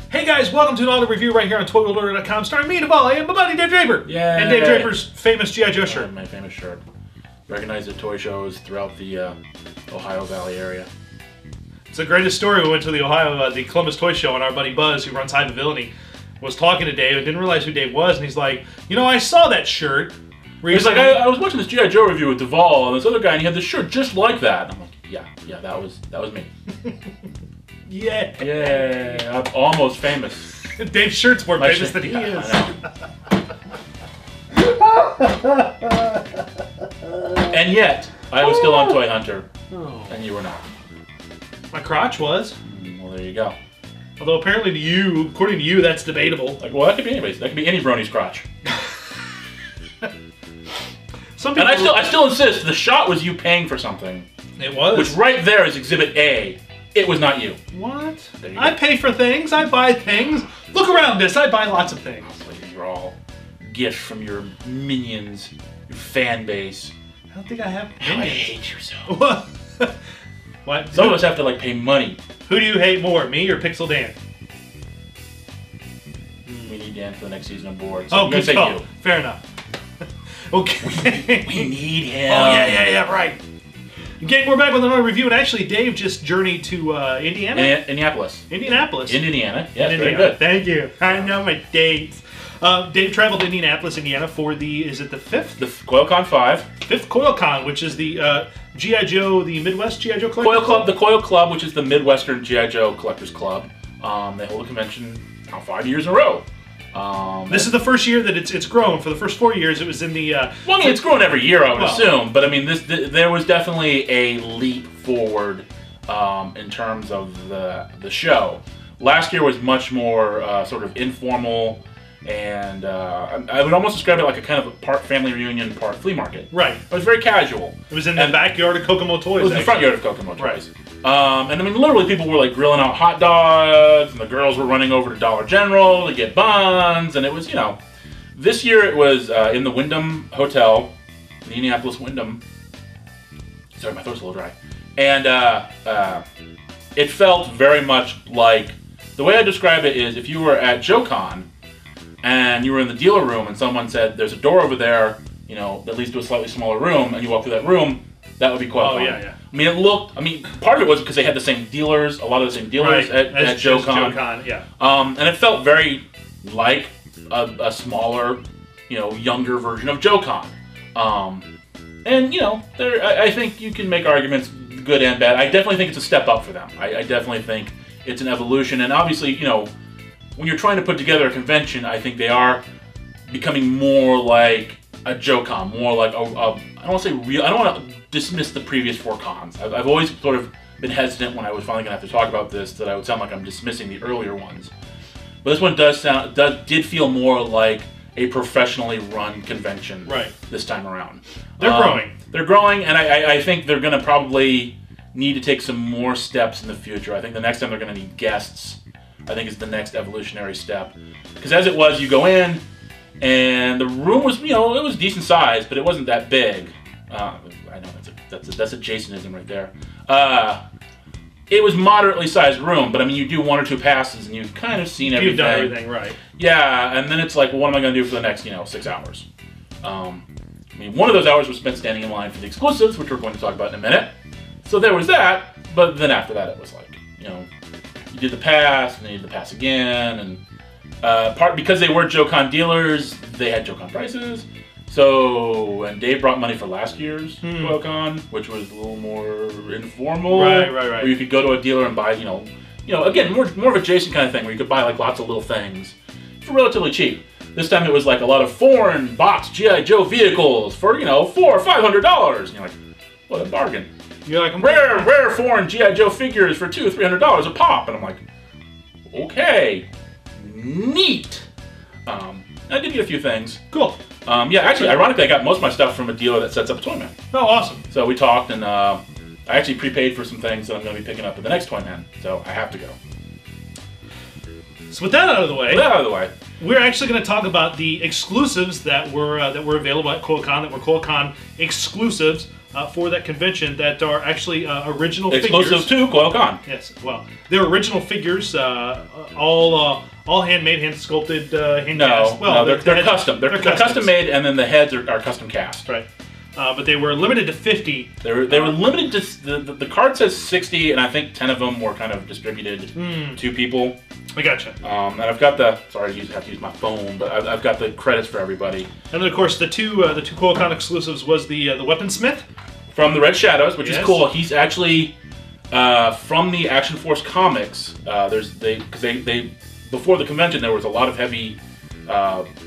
Hey guys, welcome to another review right here on ToyWorldOrder.com, starring me, Devall, and my buddy Dave Draper. Yeah. And Dave Draper's famous G.I. Joe shirt. My famous shirt. Recognized at toy shows throughout the Ohio Valley area. It's the greatest story. We went to the the Columbus Toy Show, and our buddy Buzz, who runs High Villainy, was talking to Dave and didn't realize who Dave was, and he's like, you know, I saw that shirt. He's like, I was watching this G.I. Joe review with Devall and this other guy, and he had this shirt just like that. And I'm like, yeah, that was me. Yeah, I'm almost famous. Dave's shirt's more famous than he is. And yet, I was still on Toy Hunter, and you were not. My crotch was. Well, there you go. Although apparently to you, according to you, that's debatable. Like, well, that could be anybody's. That could be any brony's crotch. Some people and I still insist, the shot was you paying for something. It was. Which right there is Exhibit A. It was not you. What? I pay for things. I buy things. Look around this. I buy lots of things. These are all gifts from your minions, your fan base. I don't think I have minions. I hate you so. What? Some of us have to like pay money. Who do you hate more, me or Pixel Dan? We need Dan for the next season of board. So I'm gonna say you. Fair enough. Okay. We need him. Oh yeah, right. Again, we're back with another review, and actually, Dave just journeyed to Indiana? Indianapolis. Indianapolis. In Indiana. Yes, in very Indiana. good. Thank you. I know my dates. Dave traveled to Indianapolis, Indiana for is it the 5th? The Coil Con 5. 5th Coil Con, which is the G.I. Joe, the Midwest G.I. Joe Collectors Club. The Coil Club, which is the Midwestern G.I. Joe Collectors Club. They hold a convention now 5 years in a row. This is the first year that it's grown. For the first 4 years, it was in the... well, I mean, it's grown every year, I would assume. But, I mean, there was definitely a leap forward in terms of the show. Last year was much more sort of informal, and I would almost describe it like a kind of part family reunion, part flea market. Right. It was very casual. It was in the backyard of Kokomo Toys. It was the front yard of Kokomo Toys. Right. And I mean, literally, people were like grilling out hot dogs, and the girls were running over to Dollar General to get buns, and it was, you know, this year it was in the Wyndham Hotel, the Indianapolis Wyndham. Sorry, my throat's a little dry. And it felt very much like, the way I describe it is if you were at JoeCon and you were in the dealer room and someone said, there's a door over there, you know, that leads to a slightly smaller room, and you walk through that room, that would be Coil Con. Yeah. I mean, part of it was because they had the same dealers, a lot of the same dealers at JoeCon. Yeah. And it felt very like a smaller, you know, younger version of JoeCon. And, you know, I think you can make arguments good and bad. I definitely think it's a step up for them. I definitely think it's an evolution. And obviously, you know, when you're trying to put together a convention, I think they are becoming more like a JoeCon, more like I don't want to say real. I don't want to dismiss the previous 4 cons. I've always sort of been hesitant when I was finally going to have to talk about this that I would sound like I'm dismissing the earlier ones. But this one did feel more like a professionally run convention this time around. They're growing. They're growing, and I think they're going to probably need to take some more steps in the future. I think the next time they're going to need guests, I think is the next evolutionary step. Because as it was, you go in, and the room was, you know, it was decent size, but it wasn't that big. I know that's a Jasonism right there. It was moderately sized room, but I mean, you do 1 or 2 passes, and you've kind of seen everything. You've done everything, right? Yeah, and then it's like, well, what am I going to do for the next, 6 hours? I mean, one of those hours was spent standing in line for the exclusives, which we're going to talk about in a minute. So there was that, but then after that, it was like, you did the pass, and then you did the pass again, and because they were JoeCon dealers, they had JoeCon prices. So, and Dave brought money for last year's Coil Con, which was a little more informal. Right. Where you could go to a dealer and buy, again, more of a Jason kind of thing, where you could buy like lots of little things for relatively cheap. This time it was like a lot of foreign boxed G.I. Joe vehicles for, $400 or $500. And you're like, what a bargain. You're like, rare foreign G.I. Joe figures for $200 or $300 a pop. And I'm like, okay, neat. I did get a few things. Cool. Yeah, actually, ironically, I got most of my stuff from a dealer that sets up a Toyman. Oh, awesome. So we talked, and I actually prepaid for some things that I'm going to be picking up at the next Toyman. So I have to go. So with that out of the way, We're actually going to talk about the exclusives that were available at Coil Con, that were Coil Con exclusives. for that convention that are actually original Exclusive figures. to Coil Con. Yes, well, they're original figures, all handmade, hand sculpted, hand cast. Well, no, they're custom. They're custom made, and then the heads are custom cast. Right. But they were limited to 50. They were limited to the card says 60, and I think 10 of them were kind of distributed to people. I gotcha. And I've got the I have to use my phone, but I've got the credits for everybody. And then of course the two Coil Con exclusives was the Weaponsmith from the Red Shadows, which is cool. He's actually from the Action Force comics. They before the convention there was a lot of heavy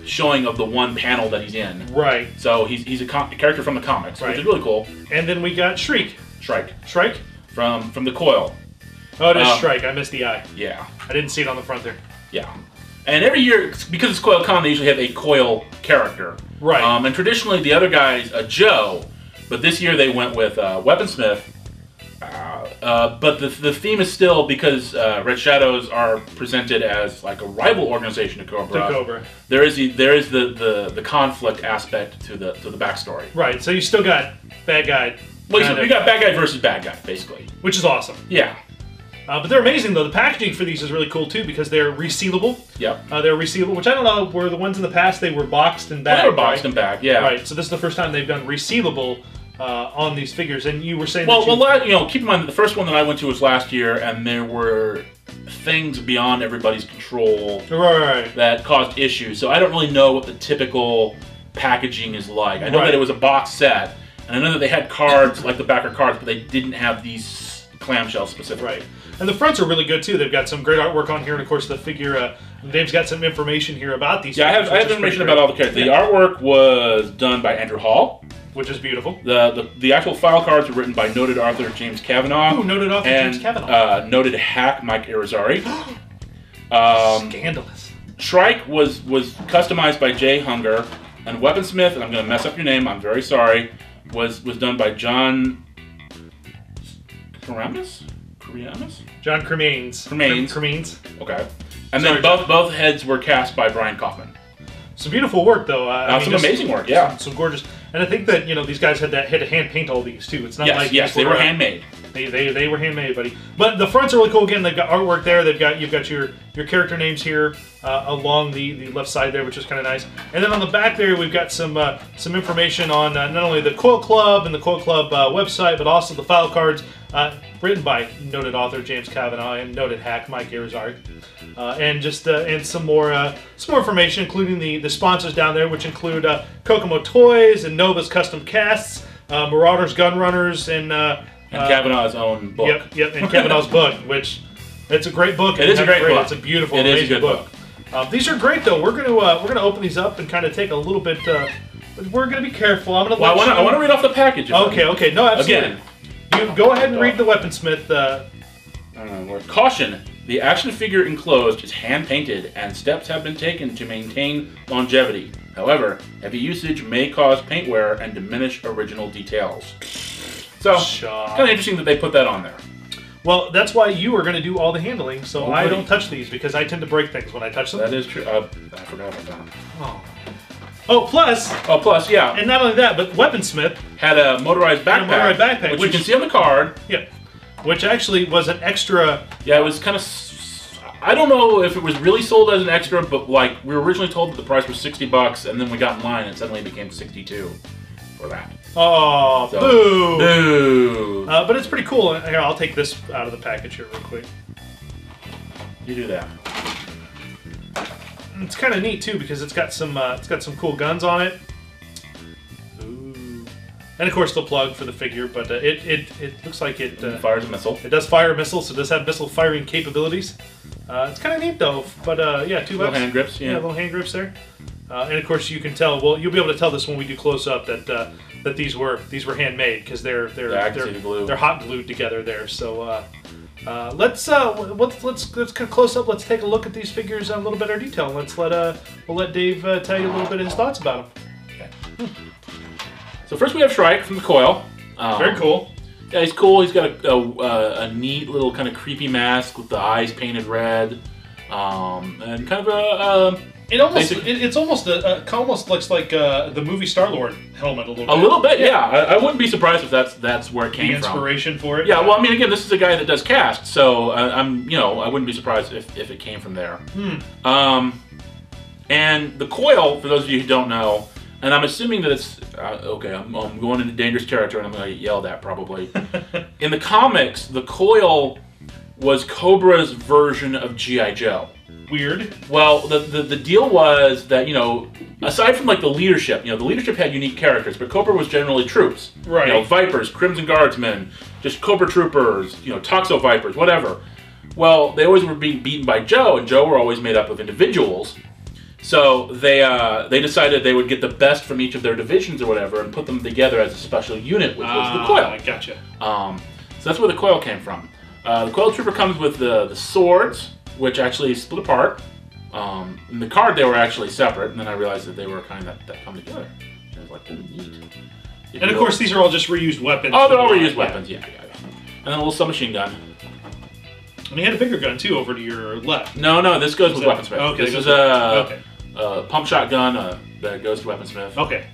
showing of the one panel that he's in. Right. So he's a character from the comics, which is really cool. And then we got Shrike. Shrike from the Coil. Oh, it is Shrike. I missed the eye. Yeah. I didn't see it on the front there. Yeah. And every year, because it's Coil Con, they usually have a Coil character. Right. And traditionally, the other guy's a Joe, but this year they went with Weaponsmith. But the theme is still, because Red Shadows are presented as like a rival organization to Cobra. There is the conflict aspect to the backstory. Right. So you still got bad guy. Well, you got bad guy versus bad guy, basically. Which is awesome. Yeah. But they're amazing, though. The packaging for these is really cool, too, because they're resealable. Yep. They're resealable, which I don't know, were the ones in the past, they were boxed and bagged. They were boxed and bagged, yeah. Right, so this is the first time they've done resealable on these figures, and you were saying keep in mind, the first one that I went to was last year, and there were things beyond everybody's control that caused issues, so I don't really know what the typical packaging is like. I know that it was a box set, and I know that they had cards, like the backer cards, but they didn't have these clamshells specifically. Right. And the fronts are really good, too. They've got some great artwork on here, and of course the figure, Dave's got some information here about these figures. I have information about all the characters. The artwork was done by Andrew Hall. Which is beautiful. The actual file cards were written by noted author James Kavanaugh. Ooh, noted author and, James Kavanaugh. Noted hack Mike Irizarry. Scandalous. Shrike was customized by Jay Hunger, and Weaponsmith, and I'm going to mess up your name, I'm very sorry, was done by John Karamis? John Cremains. Okay. And then both heads were cast by Brian Kaufman. Some beautiful work, though. Some amazing work, yeah. Some gorgeous. And I think that these guys had to hand paint all these too. It's not like they were handmade. They were handmade, buddy. But the fronts are really cool. Again, they've got artwork there. You've got your character names here along the left side there, which is kind of nice. And then on the back there, we've got some information on not only the Coil Club and the Coil Club website, but also the file cards written by noted author James Kavanaugh and noted hack Mike Irizarry. And some more information, including the sponsors down there, which include Kokomo Toys and Nova's Custom Casts, Marauders Gun Runners, and Kavanaugh's own book. Yep, and Kavanaugh's book, which it's a great book. It is a great book. It's a beautiful, amazing book. These are great, though. We're gonna open these up and kind of take a little bit. But we're gonna be careful. I want to read off the package. Okay. No, absolutely. Again, you go ahead and read the Weaponsmith. Caution. The action figure enclosed is hand-painted, and steps have been taken to maintain longevity. However, heavy usage may cause paint wear and diminish original details. So, kind of interesting that they put that on there. Well, that's why you are going to do all the handling, so I don't touch these, because I tend to break things when I touch them. That is true. I forgot about that. Plus, yeah. And not only that, but Weaponsmith had a motorized backpack, which you can see on the card. Yeah. Which actually was an extra. Yeah, it was kind of. I don't know if it was really sold as an extra, but like we were originally told that the price was $60, and then we got in line and suddenly it became $62 for that. Oh, so, boo! Boo! But it's pretty cool. Here, I'll take this out of the package here real quick. You do that. It's kind of neat too because it's got some cool guns on it. And of course the plug for the figure, but it looks like it fires a missile. It does fire a missile, so it does have missile firing capabilities. It's kind of neat though, but yeah, $2. Little hand grips, yeah. Little hand grips there. And of course you can tell. Well, you'll be able to tell this when we do close up that these were handmade because they're hot glued together there. So let's get close up. Let's take a look at these figures in a little better detail. We'll let Dave tell you a little bit of his thoughts about them. Okay. So first we have Shrike from the Coil. Very cool. Yeah, he's cool. He's got a neat little kind of creepy mask with the eyes painted red, and kind of a It's almost almost looks like the movie Star-Lord helmet a little bit. A little bit, yeah. I wouldn't be surprised if that's where it came from. The inspiration for it. Yeah, well, I mean, again, this is a guy that does cast, so I wouldn't be surprised if it came from there. And the coil, for those of you who don't know, and I'm assuming that it's okay. I'm going into dangerous territory, and I'm going to get yelled at probably. In the comics, the coil was Cobra's version of G.I. Joe. Weird. Well, the deal was that, aside from like the leadership, the leadership had unique characters, but Cobra was generally troops. Right. Vipers, Crimson Guardsmen, just Cobra Troopers, Toxo Vipers, whatever. Well, they always were being beaten by Joe, and Joe were always made up of individuals. So they decided they would get the best from each of their divisions or whatever and put them together as a special unit, which was the coil. I gotcha. So that's where the coil came from. The coil trooper comes with the swords, which actually split apart. In the card, they were actually separate, and then I realized that they were kind of that come together. I was like, oh, neat. And of course, these are all just reused weapons. Oh, they're all reused weapons, yeah. And then a little submachine gun. And he had a bigger gun too over to your left. No, this goes with Weaponsmith. Okay, this is a pump shotgun that goes to Weaponsmith. Okay.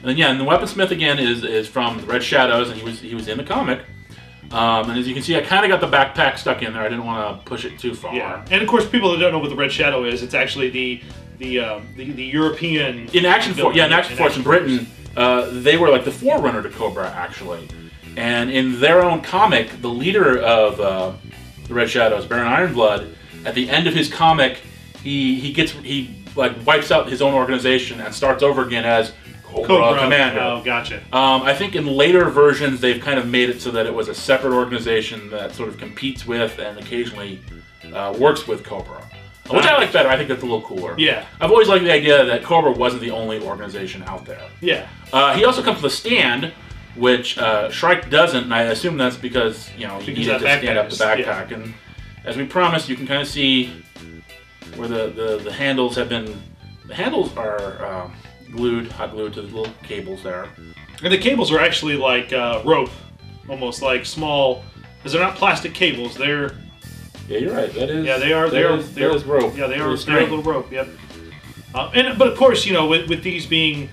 And then and the Weaponsmith again is from the Red Shadows, and he was in the comic. And as you can see, I kind of got the backpack stuck in there. I didn't want to push it too far. Yeah, and of course, people that don't know what the Red Shadow is, it's actually the European. In Action Force, in Action Force in Britain, they were like the forerunner to Cobra actually. And in their own comic, the leader of the Red Shadows, Baron Ironblood, at the end of his comic, he wipes out his own organization and starts over again as Cobra Commander. Oh, gotcha. I think in later versions they've kind of made it so that it was a separate organization that sort of competes with and occasionally works with Cobra. Which I like better. I think that's a little cooler. Yeah. I've always liked the idea that Cobra wasn't the only organization out there. Yeah. He also comes with a stand, which SHRIKE doesn't, and I assume that's because, you needed to stand up the backpack. Yeah. And as we promised, you can kind of see where the handles have been. The handles are hot glued to the little cables there. And the cables are actually like rope, almost like small, because they're not plastic cables. They're. Yeah, you're right. That is. Yeah, they are. That is rope. Yeah, they are. They're a little rope. Yep. But of course, with these being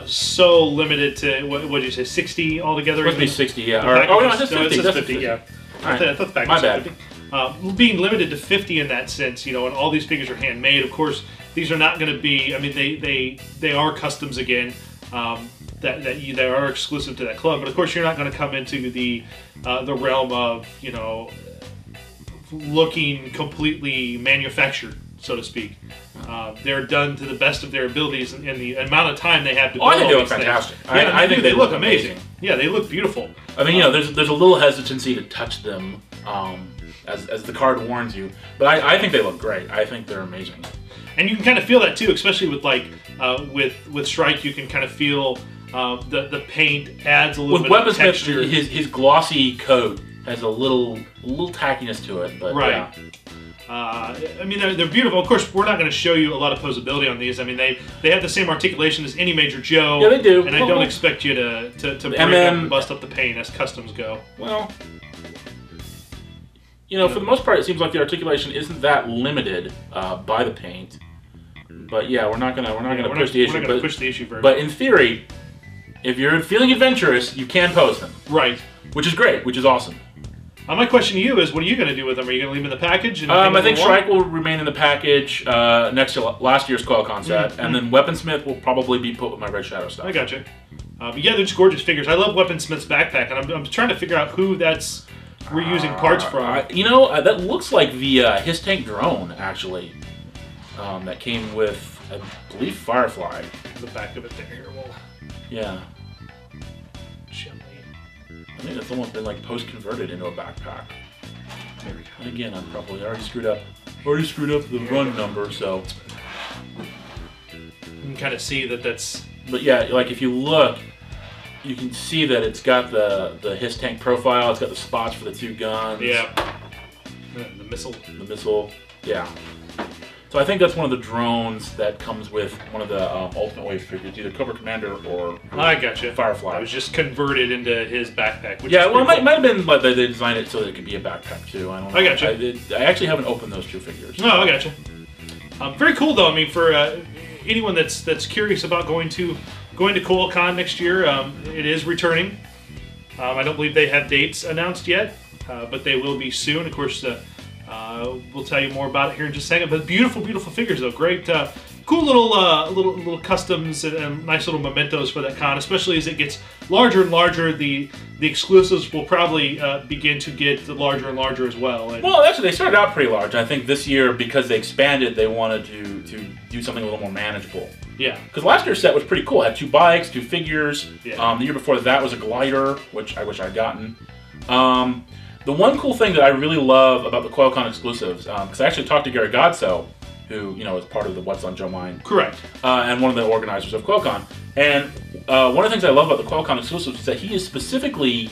so limited to what did you say, 60 altogether? It's supposed to be 60, yeah. No, it's 50. That's 50. Yeah. Right. I thought the package was 50. Being limited to 50 in that sense, and all these figures are handmade. Of course, these are not going to be. I mean, they are customs again. They are exclusive to that club. But of course, you're not going to come into the realm of looking completely manufactured, so to speak. They're done to the best of their abilities and the amount of time they have to build. I think they look fantastic. Yeah, I think they look amazing. Yeah, they look beautiful. I mean, there's a little hesitancy to touch them, as the card warns you. But I think they look great. I think they're amazing. And you can kind of feel that too, especially with with SHRIKE. You can kind of feel the paint adds a little bit of texture. His glossy coat has a little tackiness to it, but right. Yeah. I mean, they're beautiful. Of course, we're not going to show you a lot of posability on these. I mean, they have the same articulation as any Major Joe. Yeah, they do. And I don't expect you to break up and bust up the paint as customs go. Well, for the most part, it seems like the articulation isn't that limited by the paint. But yeah, we're not gonna push the issue. We're not gonna push the issue very much. But in theory, if you're feeling adventurous, you can pose them. Right. Which is great. Which is awesome. My question to you is, what are you going to do with them? Are you going to leave them in the package? I think SHRIKE will remain in the package next to last year's Coil Con set, and then Weaponsmith will probably be put with my Red Shadow stuff. I gotcha. But yeah, they're just gorgeous figures. I love Weaponsmith's backpack, and I'm trying to figure out who that's reusing parts from. That looks like the his tank drone, actually, that came with, I believe, Firefly. The back of it there. Well, yeah. I think that's almost been post-converted into a backpack. There we go. And again, I'm probably already screwed up the run number, so. You can kind of see that's. But yeah, if you look, you can see that it's got the his tank profile. It's got the spots for the two guns. Yeah. The missile. The missile. Yeah. So I think that's one of the drones that comes with one of the Ultimate Wave figures, either Cobra Commander or I gotcha. Firefly. It was just converted into his backpack. Which it might have been like they designed it so that it could be a backpack too. I don't know. I gotcha. I actually haven't opened those two figures. No, I gotcha. Very cool though. I mean, for anyone that's curious about going to Coil Con next year, it is returning. I don't believe they have dates announced yet, but they will be soon. Of course, we'll tell you more about it here in just a second. But beautiful, beautiful figures though. Great, cool little customs and nice little mementos for that con. Especially as it gets larger and larger, the exclusives will probably begin to get larger and larger as well. And well, actually, they started out pretty large. I think this year, because they expanded, they wanted to do something a little more manageable. Yeah. Because last year's set was pretty cool. It had 2 bikes, 2 figures. Yeah. The year before that was a glider, which I wish I'd gotten. The one cool thing that I really love about the Coil Con exclusives, because I actually talked to Gary Godso, who is part of the What's on Joe Mind. Correct. And one of the organizers of Coil Con. And one of the things I love about the Coil Con exclusives is that he is specifically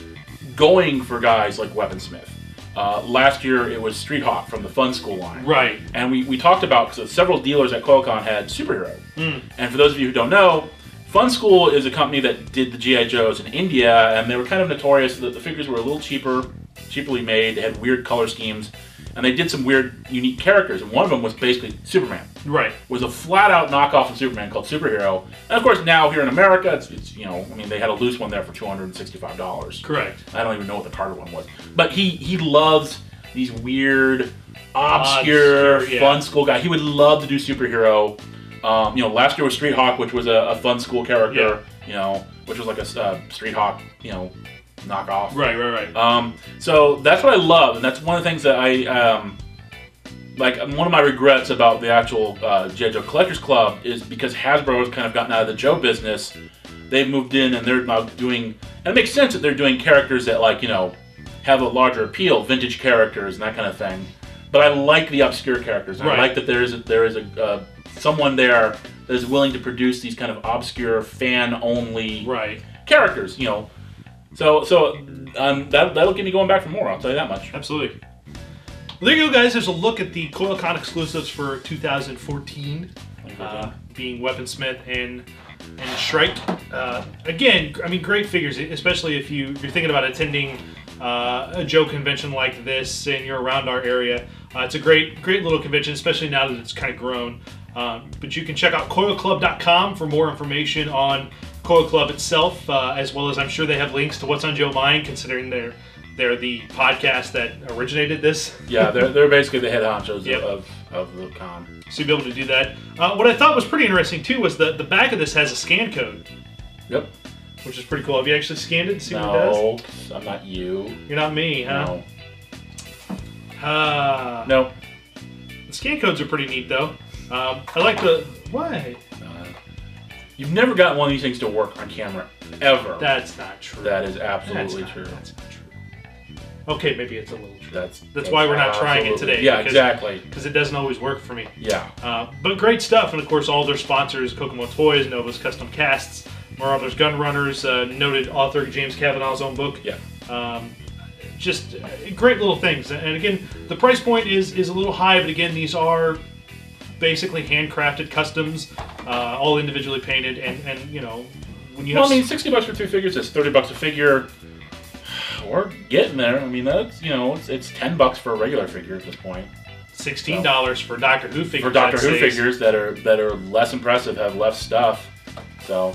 going for guys like Weaponsmith. Last year it was Street Hawk from the Fun School line. Right. And we talked about, because several dealers at Coil Con had Superhero. And for those of you who don't know, Fun School is a company that did the G.I. Joes in India, and they were kind of notorious that the figures were a little cheaply made. They had weird color schemes, and they did some weird, unique characters. And one of them was basically Superman. Right. It was a flat-out knockoff of Superman called Superhero. And of course, now here in America, it's I mean, they had a loose one there for $265. Correct. I don't even know what the Carter one was. But he loves these weird, obscure, Fun School guys. He would love to do Superhero. Last year was Street Hawk, which was a Fun School character. Which was like a Street Hawk, knockoff. Right. So that's what I love, and that's one of the things that I one of my regrets about the actual G.I. Joe Collectors Club is because Hasbro has kind of gotten out of the Joe business. They've moved in, and they're now doing, and it makes sense that they're doing characters that have a larger appeal, vintage characters and that kind of thing. But I like the obscure characters. And I like that there is someone there that is willing to produce these kind of obscure, fan-only characters. So that'll get me going back for more. I'll tell you that much. Absolutely. Well, there you go, guys. There's a look at the Coil Con exclusives for 2014, being Weaponsmith and SHRIKE. Again, I mean, great figures, especially if you're thinking about attending a Joe convention like this and you're around our area. It's a great little convention, especially now that it's kind of grown. But you can check out coilclub.com for more information on Coil Club itself, as well as I'm sure they have links to What's on Joe Mind, considering they're the podcast that originated this. Yeah, they're basically the head honchos of the con. So you'll be able to do that. What I thought was pretty interesting too was the back of this has a scan code. Yep. Which is pretty cool. Have you actually scanned it to see what it does? No, I'm not you. You're not me, huh? No. No. The scan codes are pretty neat though. I like the... Why? You've never gotten one of these things to work on camera, ever. That's not true. That is absolutely true. That's not true. Okay, maybe it's a little true. That's why we're not trying it today. Yeah, exactly. Because it doesn't always work for me. Yeah. But great stuff, and of course all their sponsors, Kokomo Toys, Nova's Custom Casts, Marauders Gun Runners, noted author James Kavanaugh's own book. Yeah. Just great little things. And again, the price point is a little high, but again, these are basically handcrafted customs, all individually painted, and when you have... Well, I mean, $60 for 3 figures, that's $30 a figure. We're getting there. I mean, that's, it's $10 for a regular figure at this point. $16 for Doctor Who figures. For Doctor Who figures that are less impressive, have less stuff. So,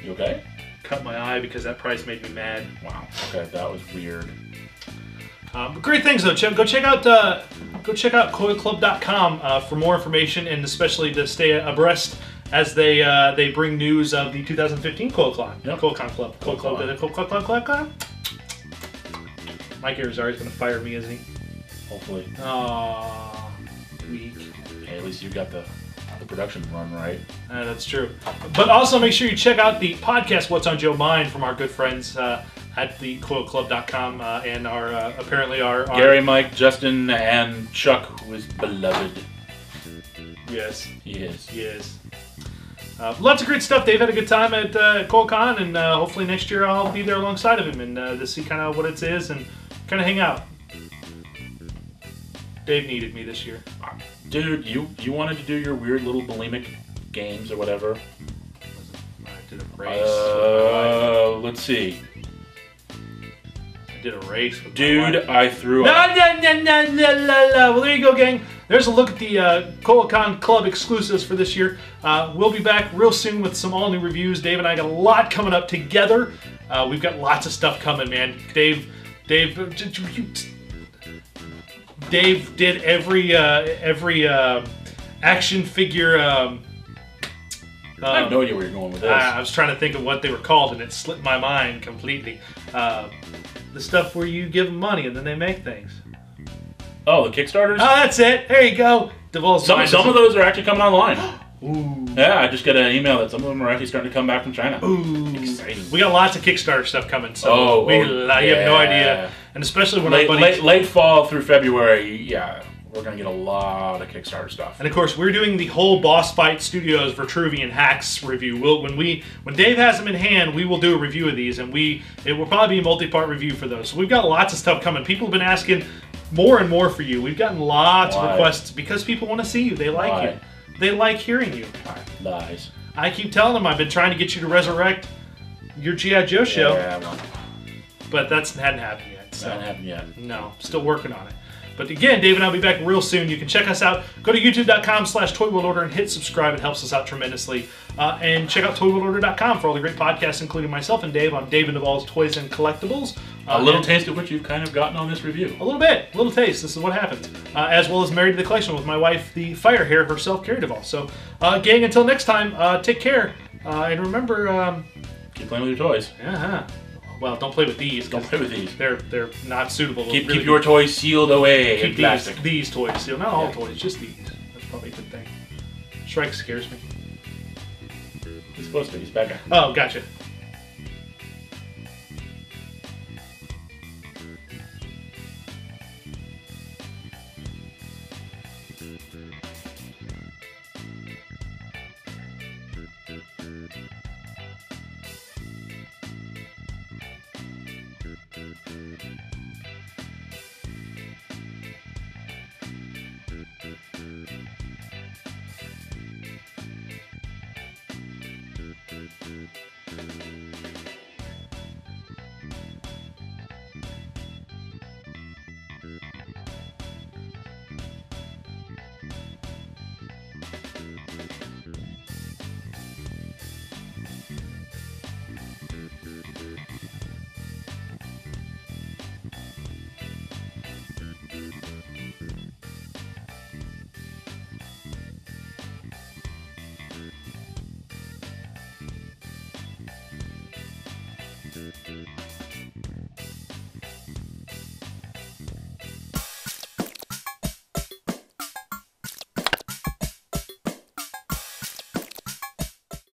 you okay? Cut my eye because that price made me mad. Wow. Okay, that was weird. But great things though. Go check out coilclub.com for more information, and especially to stay abreast as they bring news of the 2015 Coil Con. Yep. Coil Con Club. Coil Club. Mike Arizari is going to fire me, isn't he? Hopefully. Aww, weak. Hey, at least you got the production run right. That's true. But also make sure you check out the podcast What's on Joe Mind from our good friends at the coilclub.com and apparently our Gary, Mike, Justin, and Chuck, who is beloved. Yes. He is. Yes. Lots of great stuff. They've had a good time at Coil Con, and hopefully next year I'll be there alongside of him and to see kind of what it is and kind of hang out. Dave needed me this year. Dude, you wanted to do your weird little bulimic games or whatever. I did a race. Let's see. I did a race with Dude, my wife. I threw No. Well, there you go, gang. there's a look at the Coil Con Club exclusives for this year. We'll be back real soon with some all new reviews. Dave and I got a lot coming up together. We've got lots of stuff coming, man. Dave did every action figure. I have no idea where you're going with this. I was trying to think of what they were called, and it slipped my mind completely. The stuff where you give them money and then they make things. Oh, the Kickstarters? Oh, that's it. There you go. Devall's some of those are actually coming online. Ooh. Yeah, I just got an email that some of them are actually starting to come back from China. Ooh. Exciting. We got lots of Kickstarter stuff coming, so you have no idea. And especially when late fall through February, yeah, we're going to get a lot of Kickstarter stuff. And of course, we're doing the whole Boss Fight Studios Vitruvian Hacks review. When Dave has them in hand, we will do a review of these, and it will probably be a multi-part review for those. So we've got lots of stuff coming. People have been asking more and more for you. We've gotten lots of requests because people want to see you. They like you. They like hearing you. Lies. I keep telling them I've been trying to get you to resurrect your G.I. Joe show. Yeah, well, but that hadn't happened yet. So. Hasn't happened yet. No, still working on it. But again, Dave and I will be back real soon. You can check us out. Go to youtube.com/ToyWorldOrder and hit subscribe. It helps us out tremendously. And check out ToyWorldOrder.com for all the great podcasts, including myself and Dave on Dave and Devall's Toys and Collectibles. A little taste of what you've kind of gotten on this review. A little bit. A little taste. This is what happens. As well as Married to the Collection with my wife, the fire hair herself, Carrie Devall. So, gang, until next time, take care. And remember... keep playing with your toys. Well, don't play with these. Don't play with these. They're not suitable. Keep your toys sealed away keep in plastic. These toys sealed. Not all toys, just these. That's probably a good thing. Shrike scares me. He's supposed to. He's a bad guy. Oh, gotcha.